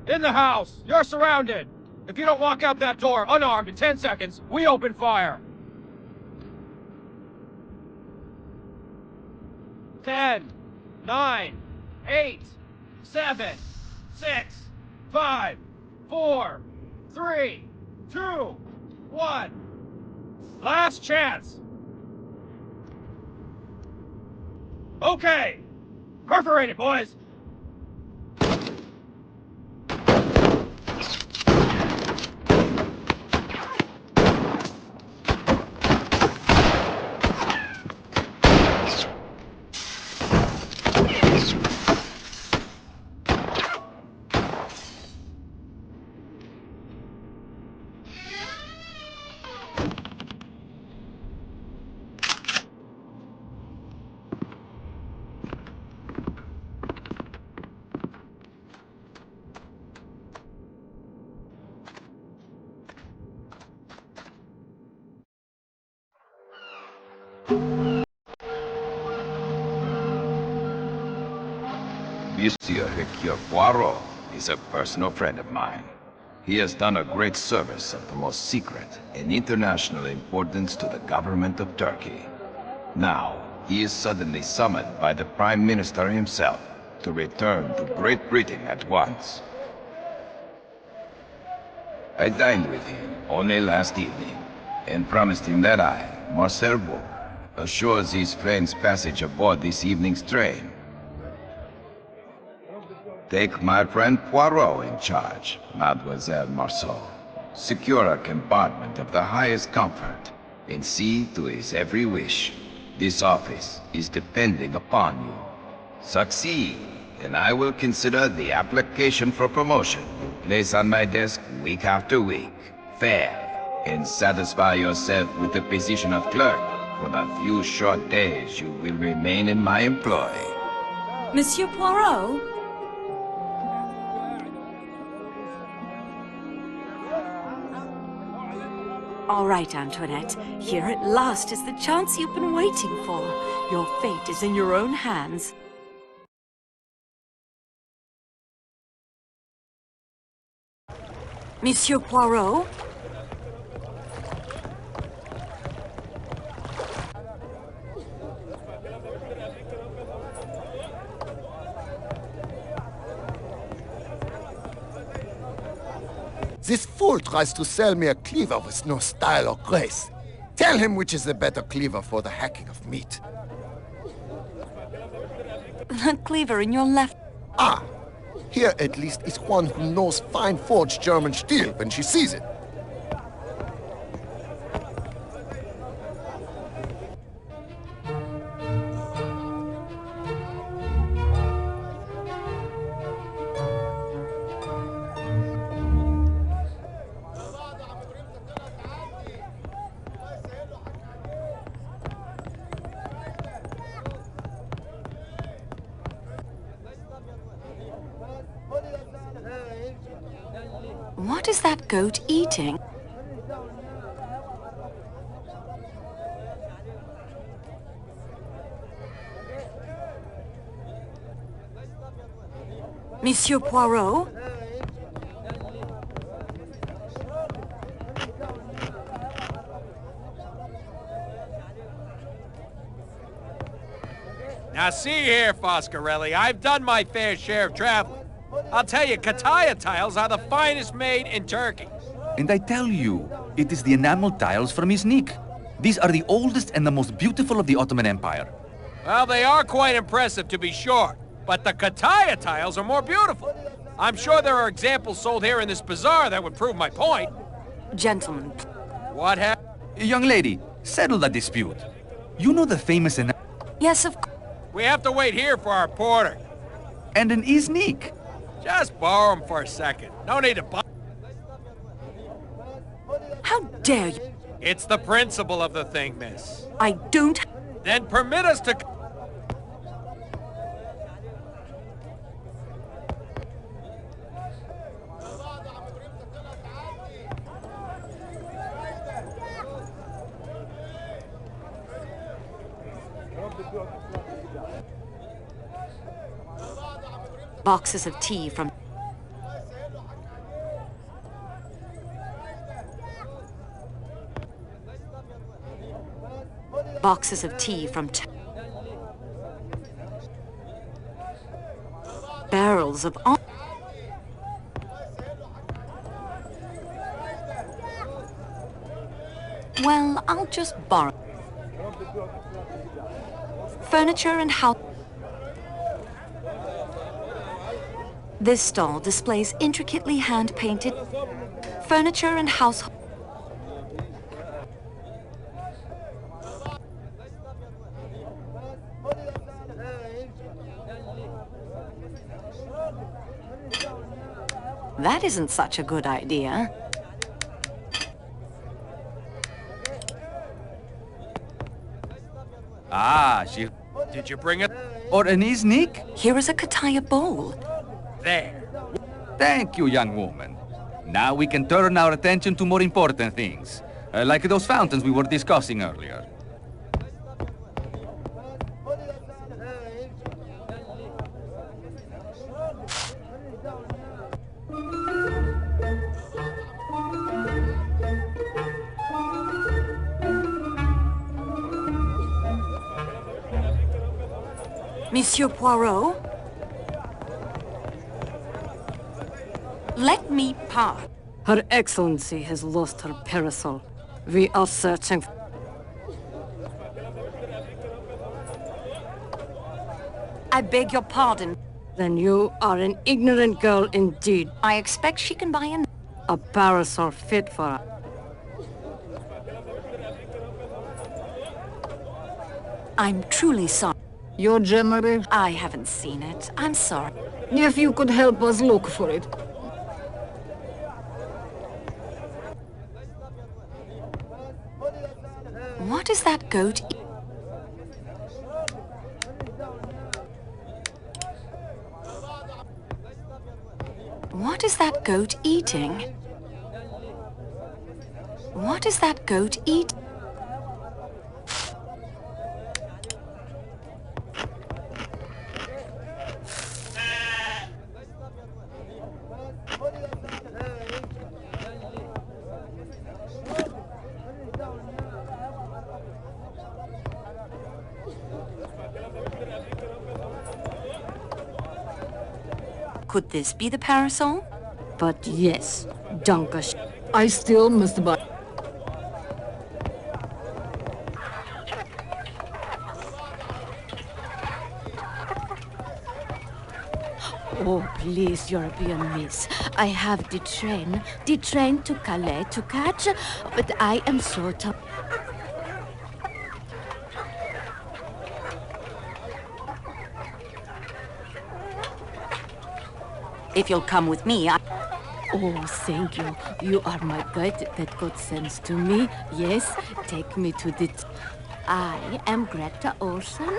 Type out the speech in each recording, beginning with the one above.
In the house! You're surrounded! If you don't walk out that door unarmed in 10 seconds, we open fire! 10, 9, 8, 7, 6, 5, 4, 3, 2, 1. Last chance! Okay! Perforate it, boys! Monsieur Hercule Poirot is a personal friend of mine. He has done a great service of the most secret and international importance to the government of Turkey. Now, he is suddenly summoned by the Prime Minister himself to return to Great Britain at once. I dined with him only last evening and promised him that I, Marcel Beau, assures his friend's passage aboard this evening's train. Take my friend Poirot in charge, Mademoiselle Marceau. Secure a compartment of the highest comfort, and see to his every wish. This office is depending upon you. Succeed, and I will consider the application for promotion you place on my desk week after week fair, and satisfy yourself with the position of clerk for the few short days you will remain in my employ. Monsieur Poirot? All right, Antoinette. Here at last is the chance you've been waiting for. Your fate is in your own hands. Monsieur Poirot? This fool tries to sell me a cleaver with no style or grace. Tell him which is the better cleaver for the hacking of meat. The cleaver in your left... Ah! Here at least is one who knows fine forged German steel when she sees it. What is that goat eating? Monsieur Poirot? Now see here, Foscarelli, I've done my fair share of traveling. I'll tell you, Kataya tiles are the finest made in Turkey. And I tell you, it is the enamel tiles from Iznik. These are the oldest and the most beautiful of the Ottoman Empire. Well, they are quite impressive, to be sure. But the Kataya tiles are more beautiful. I'm sure there are examples sold here in this bazaar that would prove my point. Gentlemen. What happened? Young lady, settle the dispute. You know the famous Yes, of course. We have to wait here for our porter. and an Iznik. Just borrow them for a second. No need to buy. How dare you? It's the principle of the thing, miss. I don't... Then permit us to... Boxes of tea from... boxes of tea from barrels of well, I'll just borrow furniture and house. This stall displays intricately hand-painted furniture and household. That isn't such a good idea. Ah, Did you bring it? or an sneak? Here is a Kataya bowl. There. Thank you, young woman. Now we can turn our attention to more important things, like those fountains we were discussing earlier. Monsieur Poirot? Let me pass. Her Excellency has lost her parasol. We are searching. I beg your pardon. Then you are an ignorant girl indeed. I expect she can buy A parasol fit for her. I'm truly sorry. Your general? I haven't seen it. I'm sorry. If you could help us look for it. What is that goat? What is that goat eating? What is that goat eating? Could this be the parasol? But yes, Dankeschön. I still must buy. Oh, please, European miss. I have the train to Calais to catch, but I am so tired. If you'll come with me, Oh, thank you. You are my guide that God sends to me. Yes, take me to the... I am Greta Olsen.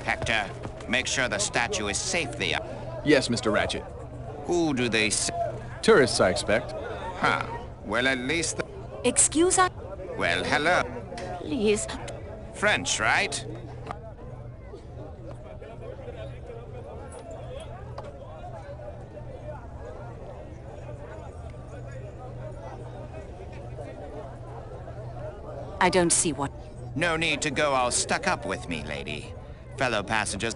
Hector, make sure the statue is safe there. Yes, Mr. Ratchet. Who do they say? Tourists, I expect. Huh. Well, at least... excuse us. Well, hello. Please. French, right? I don't see what. No need to go all stuck up with me, lady. Fellow passengers...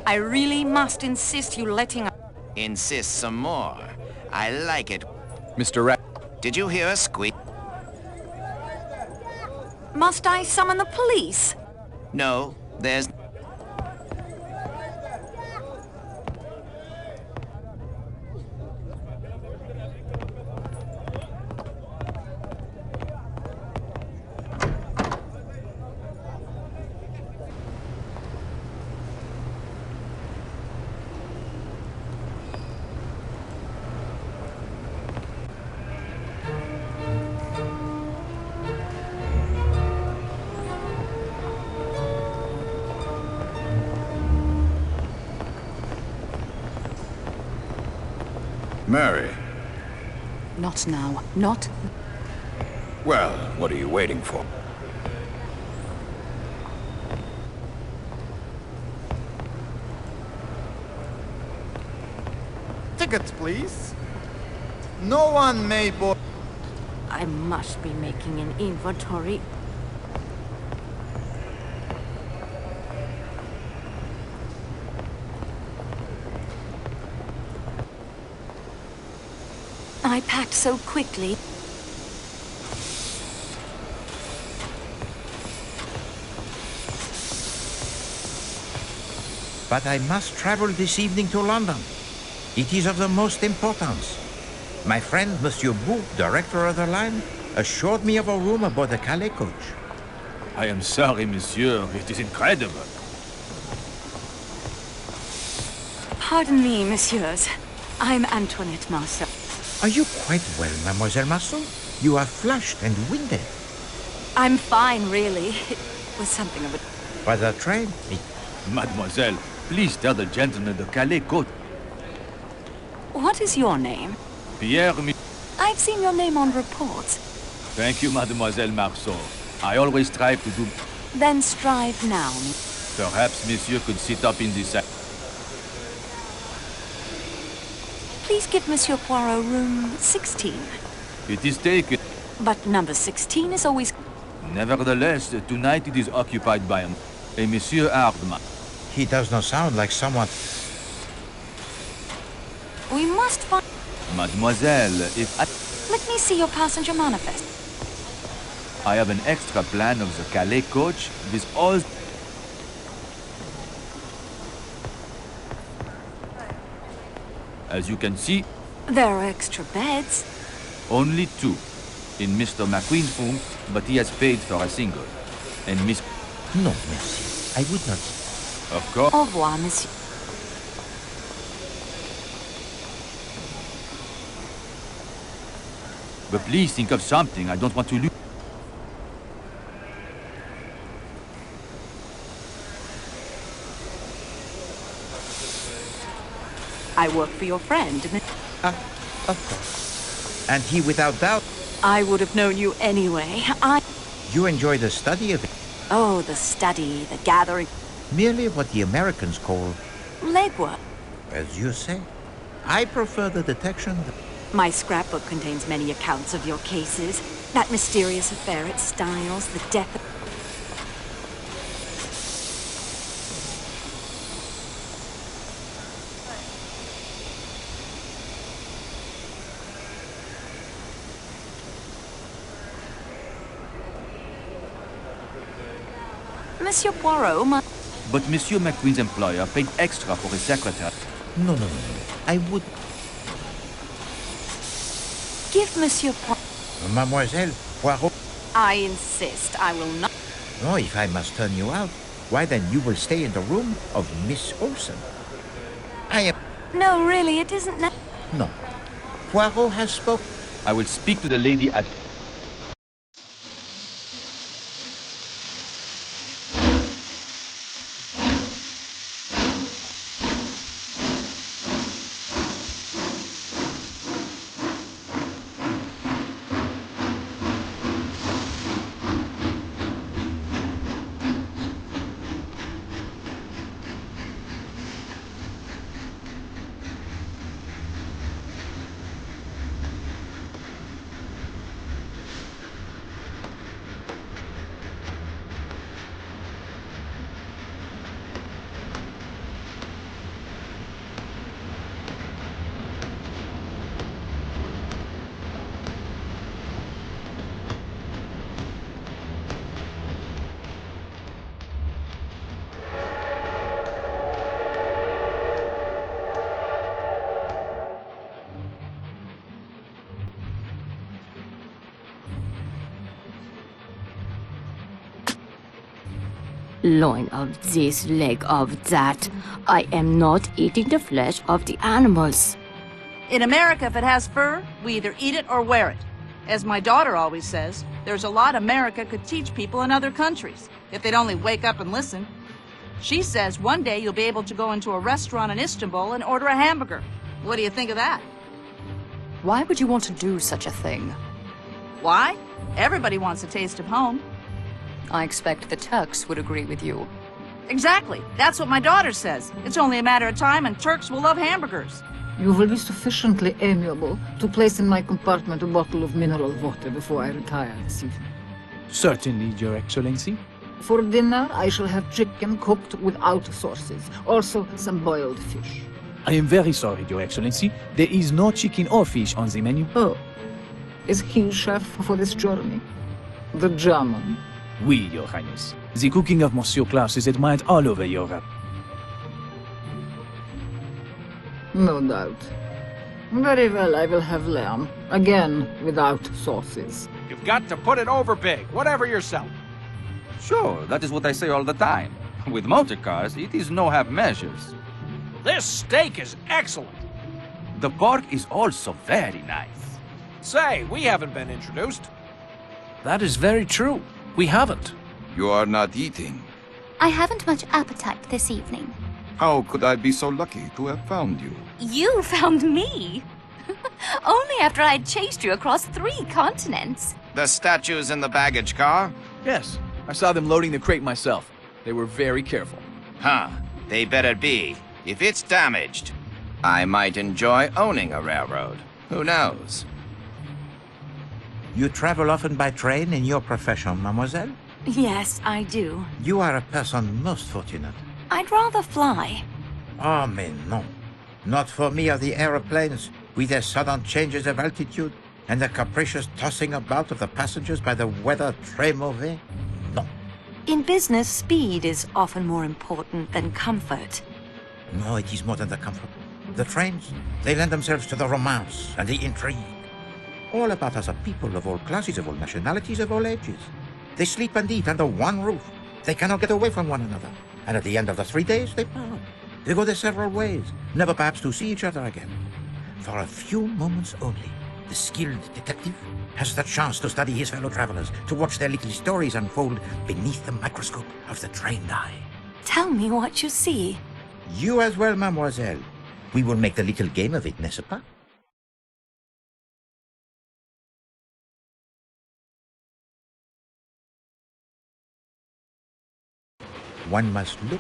I really must insist you letting us. Insist some more. I like it. Mr. Rat... Did you hear a squeak? Must I summon the police? No, there's... Mary. Not now. Not. Well, what are you waiting for? ticket, please. No one may board. I must be making an inventory. I packed so quickly. But I must travel this evening to London. It is of the most importance. My friend, Monsieur Bou, director of the line, assured me of a room aboard the Calais coach. I am sorry, monsieur. It is incredible. Pardon me, messieurs. I'm Antoinette Marceau. Are you quite well, Mademoiselle Marceau? You are flushed and winded. I'm fine, really. It was something of a... By the train? Mademoiselle, please tell the gentleman the Calais coach. What is your name? Pierre I've seen your name on reports. Thank you, Mademoiselle Marceau. I always strive to do... Then strive now. Perhaps monsieur could sit up in this... Please give Monsieur Poirot room 16. It is taken. But number 16 is always... Nevertheless, tonight it is occupied by a Monsieur Hardman. He does not sound like someone... We must find... Mademoiselle, if I... Let me see your passenger manifest. I have an extra plan of the Calais coach with all... As you can see... There are extra beds. Only 2. In Mr. McQueen's room, but he has paid for a single. And Miss... No, merci. I would not... Of course... Au revoir, monsieur. But please think of something. I don't want to lose... I work for your friend. Of course. And he, without doubt... I would have known you anyway. You enjoy the study of it? Oh, the study, the gathering... Merely what the Americans call... legwork. As you say. I prefer the detection... My scrapbook contains many accounts of your cases. That mysterious affair at Styles, the death of... Monsieur Poirot, But Monsieur McQueen's employer paid extra for his secretary. No. I would... Give Monsieur Poirot... Mademoiselle Poirot... I insist. I will not... No, if I must turn you out, why then you will stay in the room of Miss Olsen. I am... No, really, it isn't... No. Poirot has spoken. I will speak to the lady at... Loin of this, leg of that. I am not eating the flesh of the animals. In America, if it has fur, we either eat it or wear it. As my daughter always says, there's a lot America could teach people in other countries, if they'd only wake up and listen. She says one day you'll be able to go into a restaurant in Istanbul and order a hamburger. What do you think of that? Why would you want to do such a thing? Why? Everybody wants a taste of home. I expect the Turks would agree with you. Exactly. That's what my daughter says. It's only a matter of time and Turks will love hamburgers. You will be sufficiently amiable to place in my compartment a bottle of mineral water before I retire this evening. Certainly, Your Excellency. For dinner, I shall have chicken cooked without sauces. Also, some boiled fish. I am very sorry, Your Excellency. There is no chicken or fish on the menu. Oh. Is he chef for this journey? The German? Oui, Your Highness. The cooking of Monsieur Klaus is admired all over Europe. No doubt. Very well, I will have lamb. Again, without sauces. You've got to put it over big, whatever you're selling. Sure, that is what I say all the time. With motor cars, it is no half measures. This steak is excellent. The pork is also very nice. Say, we haven't been introduced. That is very true. We haven't. You are not eating. I haven't much appetite this evening. How could I be so lucky to have found you? You found me! Only after I'd chased you across 3 continents. The statues in the baggage car? Yes, I saw them loading the crate myself. They were very careful. Huh. They better be, if it's damaged. I might enjoy owning a railroad. Who knows? You travel often by train in your profession, mademoiselle? Yes, I do. You are a person most fortunate. I'd rather fly. Oh, mais non. Not for me are the aeroplanes, with their sudden changes of altitude and the capricious tossing about of the passengers by the weather très mauvais. No. In business, speed is often more important than comfort. No, it is more than the comfort. The trains, they lend themselves to the romance and the intrigue. All about us are people of all classes, of all nationalities, of all ages. They sleep and eat under one roof. They cannot get away from one another. And at the end of the 3 days, they part. They go their several ways, never perhaps to see each other again. For a few moments only, the skilled detective has the chance to study his fellow travelers, to watch their little stories unfold beneath the microscope of the trained eye. Tell me what you see. You as well, mademoiselle. We will make the little game of it, n'est-ce pas? One must look,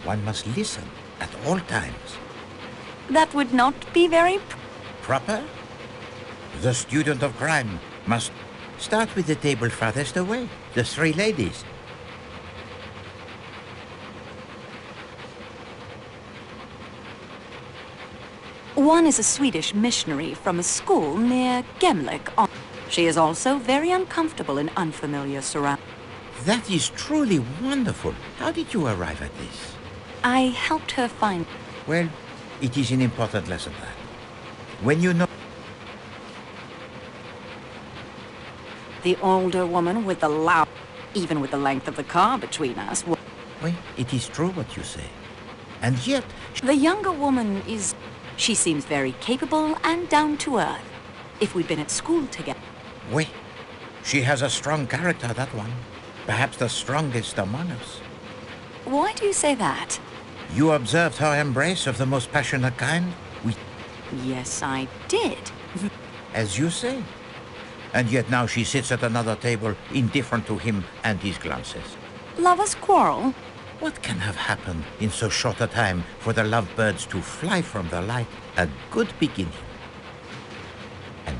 one must listen at all times. That would not be very Proper? The student of crime must start with the table farthest away, the 3 ladies. One is a Swedish missionary from a school near Gemlik. She is also very uncomfortable in unfamiliar surroundings. That is truly wonderful. How did you arrive at this? I helped her find... Well, it is an important lesson that. When you know... The older woman with the loud... Even with the length of the car between us... Well, it is true what you say. And yet... The younger woman is... She seems very capable and down to earth. If we'd been at school together... Oui. She has a strong character, that one. Perhaps the strongest among us. Why do you say that? You observed her embrace of the most passionate kind? Yes, I did. As you say. And yet now she sits at another table, indifferent to him and his glances. Lovers quarrel? What can have happened in so short a time for the lovebirds to fly from the light? A good beginning. And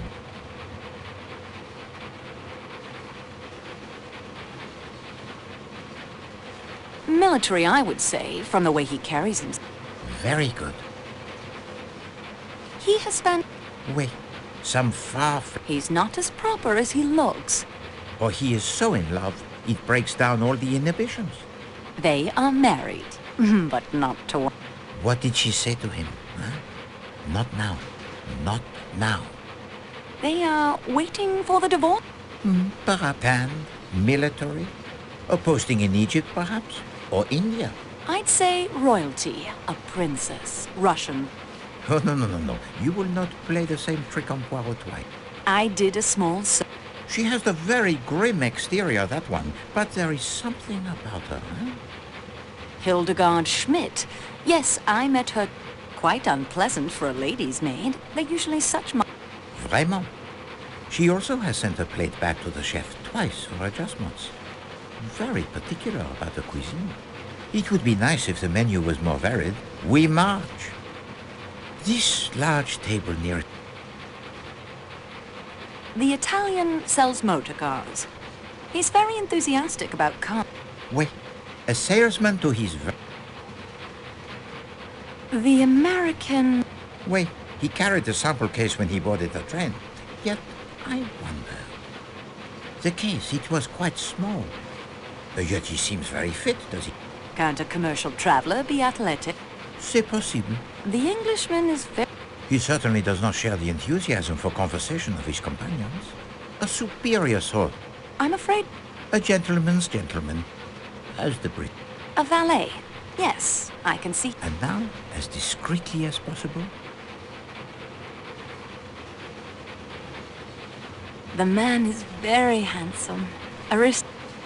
military, I would say, from the way he carries himself. very good. He has spent... Wait, some far... He's not as proper as he looks. Or he is so in love, it breaks down all the inhibitions. They are married, but not to... What did she say to him? Huh? Not now. Not now. They are waiting for the divorce? Perhaps. And military? Or posting in Egypt, perhaps? Or India? I'd say royalty, a princess, Russian. Oh, no. You will not play the same trick on Poirot twice. I did a small... She has the very grim exterior, that one. But there is something about her, huh? Hildegard Schmidt. Yes, I met her. Quite unpleasant for a lady's maid. They're usually such... Vraiment. She also has sent her plate back to the chef twice for adjustments. Very particular about the cuisine. It would be nice if the menu was more varied. We march. This large table near... The Italian sells motor cars. He's very enthusiastic about cars. Wait, a salesman to his... The American... Wait, he carried the sample case when he boarded the train. Yet, I wonder... The case, it was quite small. Yet he seems very fit, does he? Can't a commercial traveler be athletic? C'est possible. The Englishman is very... He certainly does not share the enthusiasm for conversation of his companions. A superior sort. I'm afraid... A gentleman's gentleman. As the Brit. A valet. Yes, I can see. And now, as discreetly as possible. The man is very handsome.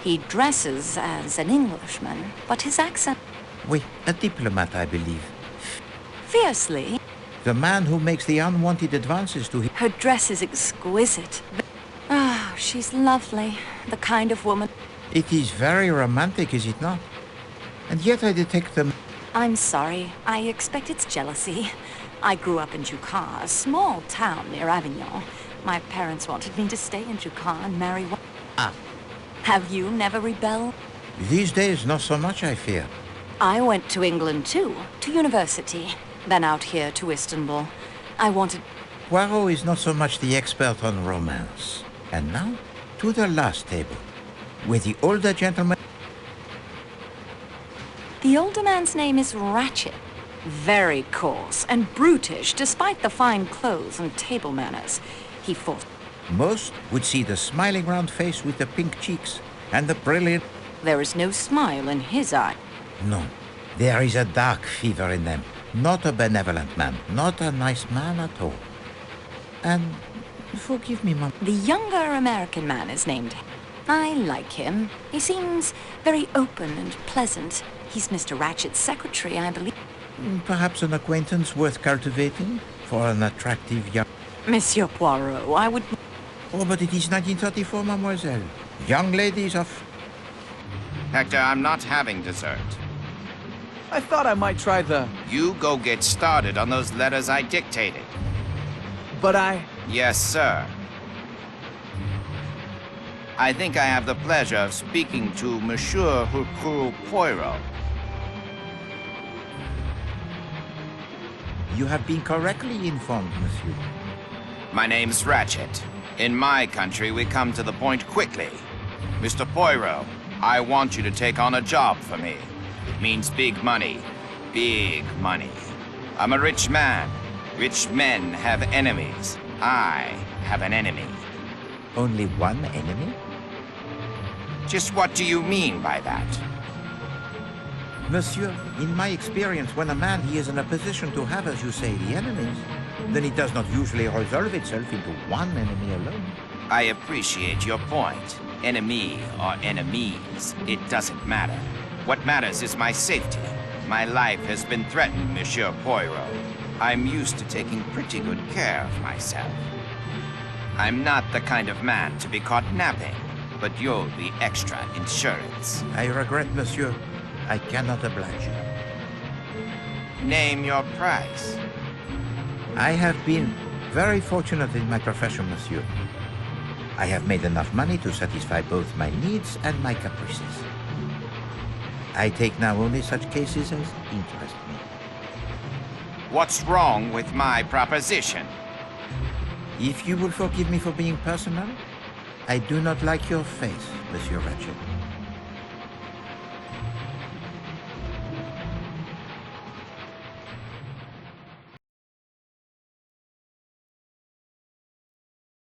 He dresses as an Englishman, but his accent... Oui, a diplomat, I believe. Fiercely. The man who makes the unwanted advances to him. Her dress is exquisite. Ah, she's lovely. The kind of woman... It is very romantic, is it not? And yet I detect them... I'm sorry. I expect it's jealousy. I grew up in Jucas, a small town near Avignon. My parents wanted me to stay in Jucas and marry one. Ah. Have you never rebelled? These days, not so much, I fear. I went to England, too, to university. Then out here to Istanbul. I wanted... Poirot is not so much the expert on romance. And now, to the last table, with the older gentleman... The older man's name is Ratchet. Very coarse and brutish, despite the fine clothes and table manners. He fought... Most would see the smiling round face with the pink cheeks and the brilliant... There is no smile in his eye. No, there is a dark fever in them. Not a benevolent man, not a nice man at all. And forgive me, Mom. The younger American man is named... I like him. He seems very open and pleasant. He's Mr. Ratchet's secretary, I believe. Perhaps an acquaintance worth cultivating for an attractive young... Monsieur Poirot, I would... Oh, but it is 1934, mademoiselle. Young ladies of... Hector, I'm not having dessert. I thought I might try the... You go get started on those letters I dictated. But I... Yes, sir. I think I have the pleasure of speaking to Monsieur Hercule Poirot. You have been correctly informed, monsieur. My name's Ratchet. In my country, we come to the point quickly. Mr. Poirot, I want you to take on a job for me. It means big money. Big money. I'm a rich man. Rich men have enemies. I have an enemy. Only one enemy? Just what do you mean by that? Monsieur, in my experience, when a man he is in a position to have, as you say, the enemies, then it does not usually resolve itself into one enemy alone. I appreciate your point. Enemy or enemies, it doesn't matter. What matters is my safety. My life has been threatened, Monsieur Poirot. I'm used to taking pretty good care of myself. I'm not the kind of man to be caught napping, but you'll be extra insurance. I regret, monsieur. I cannot oblige you. Name your price. I have been very fortunate in my profession, monsieur. I have made enough money to satisfy both my needs and my caprices. I take now only such cases as interest me. What's wrong with my proposition? If you will forgive me for being personal, I do not like your face, Monsieur Ratchet.